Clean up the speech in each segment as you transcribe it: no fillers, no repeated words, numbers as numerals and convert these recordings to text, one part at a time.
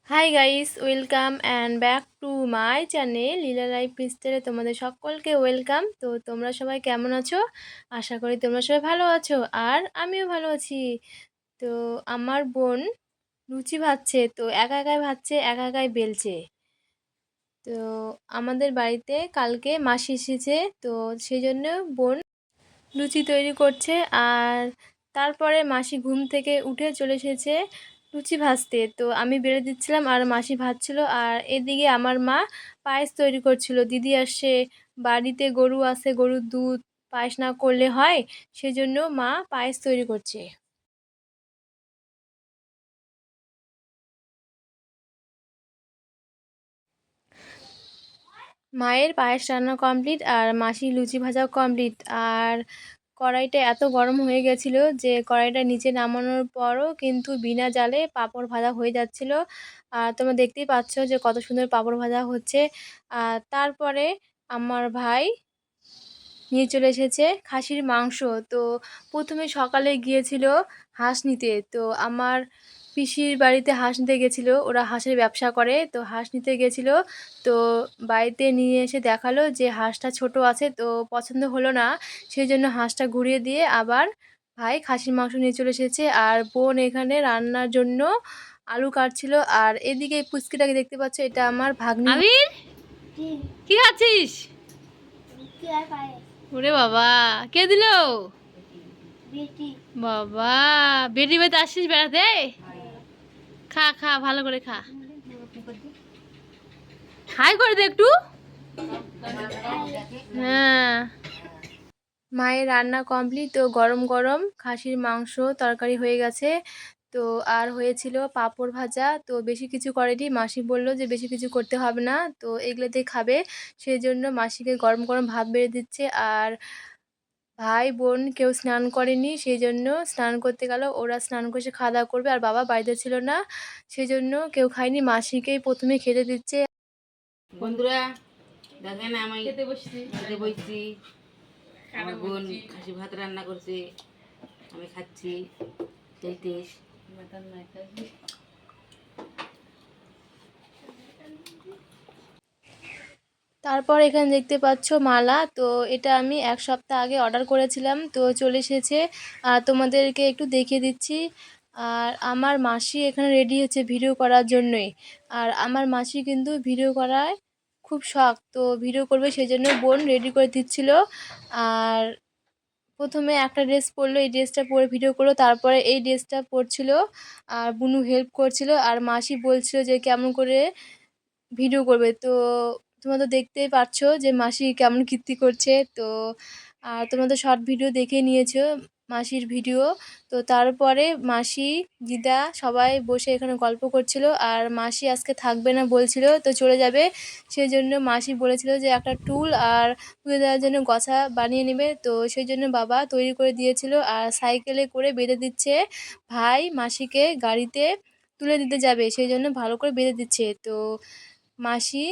Hi guys, welcome and back to my channel Leela life স্টাইলে তোমাদের সকলকে welcome. তো তোমরা সবাই কেমন আছো? আশা করি তোমরা সবাই ভালো আছো, আর আমিও ভালো আছি। তো আমার বোন লুচি ভাজছে, তো একা একাই ভাজছে, একা একাই বেলছে। তো আমাদের বাড়িতে কালকে মাসি এসেছে, তো সেই জন্য বোন লুচি তৈরি করছে। আর তারপরে মাসি ঘুম থেকে উঠে চলে এসেছে লুচি ভাজতে, তো আমি বেড়ে দিচ্ছিলাম আর মাসি ভাজছিল। আর এদিকে আমার মা পায়েস তৈরি করছিল। দিদি আসছে, বাড়িতে গরু আছে, গরুর দুধ পায়েস না করলে হয়, সেজন্য মা পায়েস তৈরি করছে। মায়ের পায়েস রান্না কমপ্লিট আর মাসি লুচি ভাজাও কমপ্লিট। আর কড়াইটা এত গরম হয়ে গেছিলো যে কড়াইটা নিচে নামানোর পরও কিন্তু বিনা জালে পাঁপড় ভাজা হয়ে যাচ্ছিল। আর তোমরা দেখতেই পাচ্ছ যে কত সুন্দর পাঁপড় ভাজা হচ্ছে। আর তারপরে আমার ভাই নিয়ে চলে এসেছে খাসির মাংস। তো প্রথমে সকালে গিয়েছিল হাঁস নিতে। তো আমার পিসির বাড়িতে হাঁস নিতে গেছিলো, ওরা হাঁসের ব্যবসা করে, তো হাঁস নিতে গেছিলো। তো বাড়িতে নিয়ে এসে দেখালো যে হাঁসটা ছোট আছে, তো পছন্দ হলো না, সেই জন্য হাঁসটা ঘুরিয়ে দিয়ে আবার ভাই খাসির মাংস নিয়ে চলে এসেছে। আর বোন এখানে রান্নার জন্য আলু কাটছিল। আর এদিকে এই পুচকিটাকে দেখতে পাচ্ছ, এটা আমার ভাগ্নি। আবির, কি খাচ্ছিস? ওরে বাবা, কে দিল? বাবা, বেটি বাড়িতে আসছিস বেড়াতে? খা খা, ভালো করে খা। হাই করে দে একটু। হ্যাঁ। মায়ের রান্না কমপ্লিট, তো গরম গরম খাসির মাংস তরকারি হয়ে গেছে। তো আর হয়েছিল পাঁপড় ভাজা, তো বেশি কিছু করেনি। মাসি বলল যে বেশি কিছু করতে হবে না, তো এগুলোতেই খাবে। সেই জন্য মাসিকে গরম গরম ভাত বেড়ে দিচ্ছে। আর ভাই বোন কেউ স্নান করেনি, সেই জন্য স্নান করতে গেল, ওরা স্নান করে এসে খাওয়া দাওয়া করবে। আর বাবা বাড়িতে ছিল না, সেই জন্য কেউ খায়নি, মাসিকেই প্রথমে খেতে দিচ্ছে। বন্ধুরা দেখেন, আমি খেতে বসছি। আমার বোন খাসি ভাত রান্না করছে, আমি খাচ্ছি। তারপর এখানে দেখতে পাচ্ছ মালা, তো এটা আমি 1 সপ্তাহ আগে অর্ডার করেছিলাম, তো চলে এসেছে। আর তোমাদেরকে একটু দেখিয়ে দিচ্ছি। আর আমার মাসি এখানে রেডি হচ্ছে ভিডিও করার জন্যই। আর আমার মাসি কিন্তু ভিডিও করায় খুব শখ, তো ভিডিও করবে, সেই জন্য বোন রেডি করে দিচ্ছিল। আর প্রথমে একটা ড্রেস পরলো, এই ড্রেসটা পরে ভিডিও করলো, তারপরে এই ড্রেসটা পরছিল। আর বুনু হেল্প করছিল। আর মাসি বলছিল যে কেমন করে ভিডিও করবে। তো তোমরা তো দেখতেই পাচ্ছো যে মাসি কেমন কীর্তি করছে। তো আর তোমরা তো শর্ট ভিডিও দেখে নিয়েছো মাসির ভিডিও। তো তারপরে মাসি, দিদা সবাই বসে এখানে গল্প করছিল। আর মাসি আজকে থাকবে না বলছিল, তো চলে যাবে। সেই জন্য মাসি বলেছিল যে একটা টুল আর তুলে দেওয়ার জন্য গছা বানিয়ে নেবে, তো সেই জন্য বাবা তৈরি করে দিয়েছিল। আর সাইকেলে করে বেঁধে দিচ্ছে, ভাই মাসিকে গাড়িতে তুলে দিতে যাবে, সেই জন্য ভালো করে বেঁধে দিচ্ছে। তো মাসি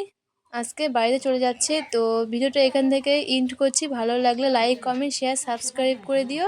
আজকে বাইরে চলে যাচ্ছে। তো ভিডিওটা এখান থেকে এন্ড করছি। ভালো লাগলে লাইক, কমেন্ট, শেয়ার, সাবস্ক্রাইব করে দিও।